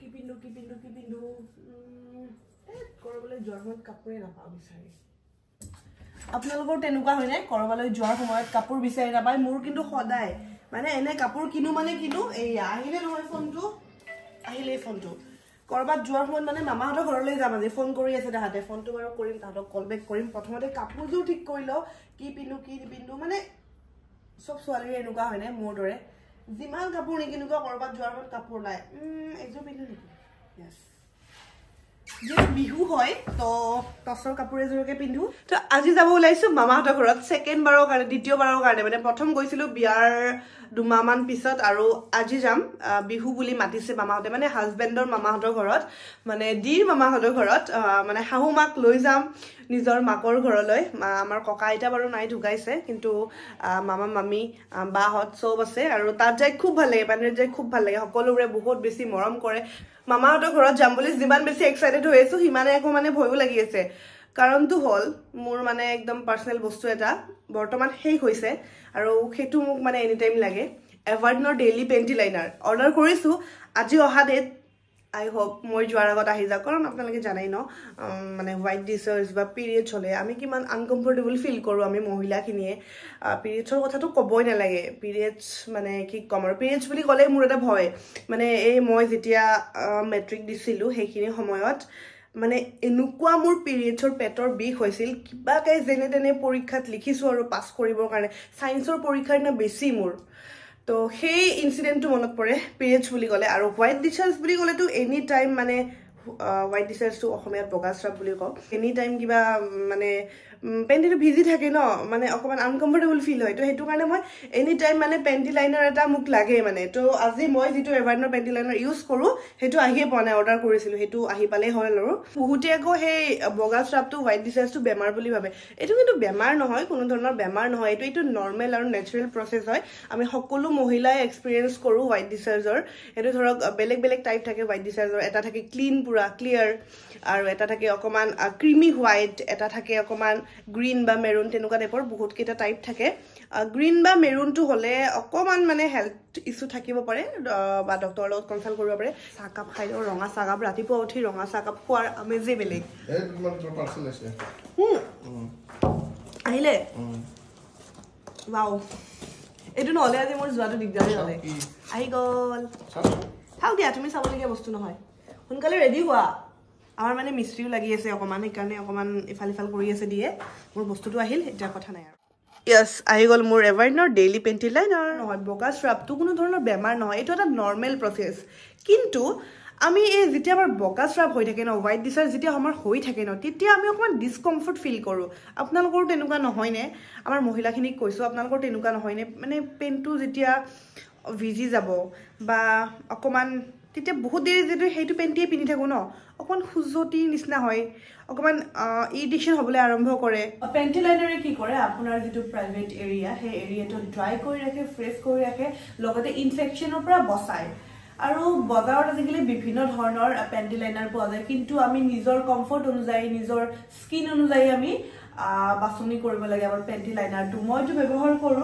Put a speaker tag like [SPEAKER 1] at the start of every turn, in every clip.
[SPEAKER 1] কি পিন্ধো কৰবালৈ যোৱাৰ সময়ত কাপোৰে নাপাওঁ বিচাৰি আপোনালোকৰ তেনেকুৱা হয় নাই কৰবালৈ যোৱাৰ সময়ত কাপোৰ বিচাৰি নাপায় মোৰ কিন্তু সদায় মানে এনে কাপোৰ কিনো মানে কিনো এই আহিলে নহয় ফোনটো আহিলে ফোনটো কৰবাত যোৱাৰ সময়ত মানে মামাহঁতৰ ঘৰলৈ যাম আজি ফোন কৰি আছে তাহাতে ফোনটো বাৰু কৰিম তাহাতক কল বেক কৰিম প্ৰথমতে কাপোৰযোৰ ঠিক কৰি লও কি পিন্ধো মানে সব ছোৱালীৰ এনেকুৱা হয় নাই মোৰ দৰে যিমান কাপোৰ নিকিনুকা কৰবাত যোৱাৰ সময়ত কাপোৰ নাই এযোৰ পিন্ধো নেকি yes যে বিহু হয় তো টসৰ কাপোৰ এযোৰকে পিন্ধো তো আজি যাব ওলাইছো মামাহঁতৰ ঘৰত সেকেন্ড বাৰৰ কাৰণে দ্বিতীয় বাৰৰ কাৰণে মানে প্ৰথম গৈছিলো বিয়াৰ দুমাহমান পিছত আৰু আজি যাম বিহু বুলি মাতিছে মামাহঁতে মানে হাজবেণ্ডৰ মামাহঁতৰ ঘৰত মানে দিৰ মামাহঁতৰ ঘৰত মানে হাহু মাক লৈ যাম নিজৰ মাকৰ ঘৰলৈ আমাৰ ককা আইতা বাৰু নাই ঢুকাইছে কিন্তু মামা মামি বাহত সব আছে আৰু তাত যাই খুব ভাল লাগে পানীত যাই খুব ভাল লাগে সকলোৰে বহুত বেছি মৰম কৰে মামাহঁতৰ ঘৰত যাম বুলি যিমান বেছি এক্সাইটেড হৈ আছো হিমানে একো মানে ভয়ও লাগি আছে কাৰণটো হল মোৰ মানে একদম পাৰ্সোনাল বস্তু এটা বৰ্তমান শেষ হৈছে আৰু সেইটো মোক মানে এনি টাইম লাগে এভাৰডিনৰ ডেইলি পেন্টি লাইনাৰ অৰ্ডাৰ কৰিছো আজি অহা ডেট I hope মই যোৱাৰ আগত আহি যাওক কাৰণ আপোনালোকে জানাই ন মানে হোৱাইট ডিছাৰ্জ বা পিৰিয়ডছ হলে আমি কিমান আনকমফৰ্টেবল ফিল কৰো আমি মহিলাখিনিয়ে পিৰিয়ডছৰ কথাটো কবই নালাগে পিৰিয়ডছ মানে কি কম আৰু পিৰিয়ডছ বুলি ক'লে মোৰ এটা ভয় মানে এই মই যেতিয়া মেট্ৰিক দিছিলো সেইখিনি সময়ত মানে এনেকুৱা মোৰ পিৰিয়ডছৰ পেটৰ বিষ হৈছিল কিবাকে যেনে তেনে পৰীক্ষাত লিখিছো আৰু পাছ কৰিবৰ কাৰণে সায়েন্সৰ পৰীক্ষাৰ না বেছি মোৰ তো সেই ইনসিডেন্টটো মনত পৰে পিৰিয়ডছ বুলি ক'লে আৰু হোৱাইট ডিছাৰ্জ বুলি ক'লেতো এনি টাইম মানে হোৱাইট ডিছাৰ্জটো অসমীয়াত বগাস্ৰাৱ বুলি কওঁ এনি টাইম কিবা মানে পেণ্টিটো ভিজি থাকে ন মানে অকমান আনকমফৰ্টেবল ফিল হয় তো সেইটো কাৰণে মই এনি টাইম মানে পেণ্টি লাইনাৰ এটা মোক লাগে মানে তো আজি মই যেটো এভাৰডিনৰ পেণ্টি লাইনাৰ ইউজ কৰো হেতু আহিয়ে পোৱা নাই অৰ্ডাৰ কৰিছিলো হেতু আহি পালে হ'ল আৰু বহুতে আকৌ সেই বগাস্ৰাৱটো হোৱাইট ডিছাৰ্জটো বেমাৰ বুলি ভাবে এটো কিন্তু বেমাৰ নহয় কোনো ধৰণৰ বেমাৰ নহয় এটো নৰ্মেল আৰু নেচাৰেল প্ৰসেস হয় আমি সকলো মহিলাই এক্সপেৰিয়েন্স কৰো হোৱাইট ডিছাৰ্জৰ এটো ধৰক বেলেগ বেলেগ টাইপ থাকে হোৱাইট ডিছাৰ্জৰ এটা থাকে ক্লিন পুৰা ক্লিয়াৰ আৰু এটা থাকে অকমান ক্ৰিমি হোৱাইট এটা থাকে অকমান গ্ৰীন বা মেৰুন তেনেকুৱা টাইপৰ বহুত কেইটা টাইপ থাকে গ্ৰীন বা মেৰুনটো হলে অকমান মানে হেলথ ইস্যু থাকিব পাৰে বা ডক্টৰৰ লগত কনসাল্ট কৰিব পাৰে চাকাপ খাই ৰঙা চাকাপ ৰাতিপুৱা উঠি ৰঙা চাকাপ খোৱাৰ আমেজে বেলেগ এই তোমাৰ পাৰ্সেল আছে আহিলে ওয়াও এটো নহলে আজি মোৰ যোৱাটো দিগদাৰ হলে আহি গল চাও দিয়া তুমি চাবলগীয়া বস্তু নহয় সোনকালে ৰেডি হোৱা আমাৰ মানে মিস্ত্ৰীও লাগি আছে অকমান সেইকাৰণে অকমান ইফাল কৰি আছে দিয়ে মোৰ বস্তুটো আহিল এটা কথা নাই আৰু yes আহি গল মোৰ এভাৰডিনৰ ডেইলি পেন্টি লাইনাৰ নহয় বগাস্ৰাৱটো কোনো ধৰণৰ বেমাৰ নহয় এটো এটা নৰ্মেল প্ৰসেস কিন্তু আমি এই যেতিয়া আমাৰ বগাস্ৰাৱ হৈ থাকে ন হোৱাইট ডিছাৰ্জ যেতিয়া আমাৰ হৈ থাকে ন তেতিয়া আমি অকমান ডিসকমফৰ্ট ফিল কৰো আপোনালোকৰ তেনেকুৱা নহয় নে আমাৰ মহিলাখিনিক কৈছো আপোনালোকৰ তেনেকুৱা নহয় নে মানে পেনটো যেতিয়া ভিজি যাব বা অকমান তেতিয়া বহুত দেৰি যদি হেতু পেন্টিয়ে পিনি থাকো ন অকমান খুজতি নিচিনা হয় অকমান ইৰিটেশন হ'বলৈ আৰম্ভ কৰে পেন্টি লাইনাৰে কি কৰে আপোনাৰ যেটো প্ৰাইভেট এৰিয়া হে এৰিয়াটো ড্ৰাই কৰি ৰাখে ফ্ৰেছ কৰি ৰাখে লগতে ইনফেকচনৰ পৰা বচায় আৰু বজাৰত আজিকালি বিভিন্ন ধৰণৰ পেন্টি লাইনাৰ পোৱা যায় কিন্তু আমি নিজৰ কমফৰ্ট অনুযায়ী নিজৰ স্কিন অনুযায়ী আমি বাছনি কৰিব লাগে আমাৰ পেন্টি লাইনাৰটো মই ব্যৱহাৰ কৰো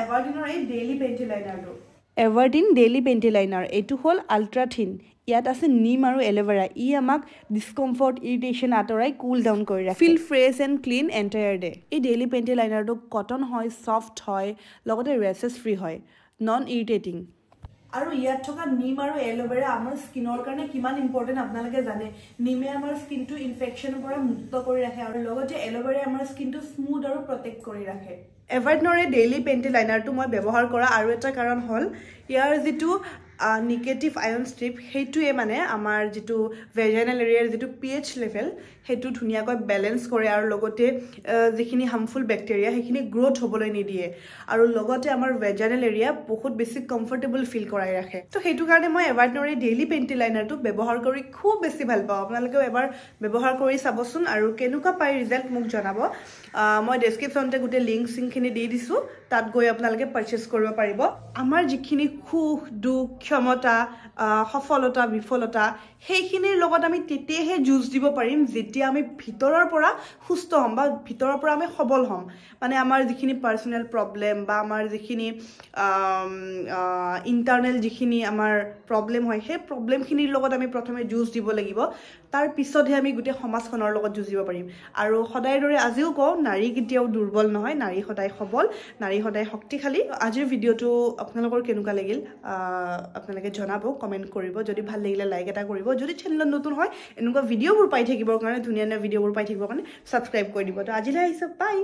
[SPEAKER 1] এভাৰডিনৰ এই ডেইলি পেন্টি লাইনাৰটো এভাৰডিন ডেইলি পেন্টি লাইনাৰ এটো হল আল্ট্ৰা থিন ইয়াত আছে নিম আৰু এলোভেৰা ই আমাক ডিসকমফৰ্ট ইৰিটেশন আতৰাই কুল ডাউন কৰি ৰাখে feel fresh and clean entire day এই ডেইলি পেন্টি লাইনাৰটো কটন হয় সফট হয় লগতে ৰেছেছ ফ্ৰী হয় নন ইৰিটেটিং আৰু ইয়াত থকা নিম আৰু এলোভেৰা আমাৰ স্কিনৰ কাৰণে কিমান ইম্পৰ্টেন্ট আপোনালোকে জানে নিমে আমাৰ স্কিনটো ইনফেকচনৰ পৰা মুক্ত কৰি ৰাখে আৰু লগতে এলোভেৰা আমাৰ স্কিনটো স্মুথ আৰু প্ৰটেক্ট কৰি ৰাখে এভাৰডিনৰ ডেইলি পেন্টি লাইনাৰটো মই ব্যৱহাৰ কৰা আৰু এটা কাৰণ হল ইয়াৰ যেটো নিগেটিভ আয়ন স্ট্ৰিপ হেতুয়ে মানে আমাৰ যেটো ভেজাইনাল এৰিয়াৰ যেটো pH লেভেল হেতু ধুনিয়াকৈ ব্যালেন্স কৰে আৰু লগতে যিখিনি হাৰ্মফুল ব্যাকটেৰিয়া হেখিনি গ্ৰোথ হ'বলৈ নিদিয়ে আৰু লগতে আমাৰ ভেজাইনাল এৰিয়া বহুত বেছি কমফৰ্টেবল ফিল কৰাই ৰাখে তো হেতু কাৰণে মই এভাৰডিনৰ ডেইলি পেন্টি লাইনাৰটো ব্যৱহাৰ কৰি খুব বেছি ভাল পাওঁ আপোনালোকেও এবাৰ ব্যৱহাৰ কৰি চাবচোন আৰু কেনেকুৱা পাই ৰিজাল্ট মোক জনাব মই ডেছক্ৰিপশ্যনতে গোটেই লিংকখিনি দি দিছোঁ তাত গৈ আপোনালোকে পাৰচেছ কৰিব পাৰিব আমাৰ যিখিনি সুখ দুখ ক্ষমতা সফলতা বিফলতা সেইখিনিৰ লগত আমি তেতিয়াহে যুঁজ দিব পাৰিম যেতিয়া আমি ভিতৰৰ পৰা সুস্থ হ'ম বা ভিতৰৰ পৰা আমি সবল হ'ম মানে আমাৰ যিখিনি পাৰ্চনেল প্ৰব্লেম বা আমাৰ যিখিনি ইণ্টাৰনেল যিখিনি আমাৰ প্ৰব্লেম হয় সেই প্ৰব্লেমখিনিৰ লগত আমি প্ৰথমে যুঁজ দিব লাগিব তাৰ পিছতহে আমি গোটেই সমাজখনৰ লগত যুঁজিব পাৰিম আৰু সদায় দৰে আজিও কওঁ নাৰী কেতিয়াও দুৰ্বল নহয় নাৰী সদায় সবল নাৰী সদায় শক্তিশালী আজিৰ ভিডিঅ'টো আপোনালোকৰ কেনেকুৱা লাগিল আপোনালোকে জনাব কমেণ্ট কৰিব যদি ভাল লাগিলে লাইক এটা কৰিব যদি চেনেলত নতুন হয় এনেকুৱা ভিডিঅ'বোৰ পাই থাকিবৰ কাৰণে ধুনীয়া ধুনীয়া ভিডিঅ'বোৰ পাই থাকিবৰ কাৰণে ছাবস্ক্ৰাইব কৰি দিব তো আজিলৈ আহিছোঁ বাই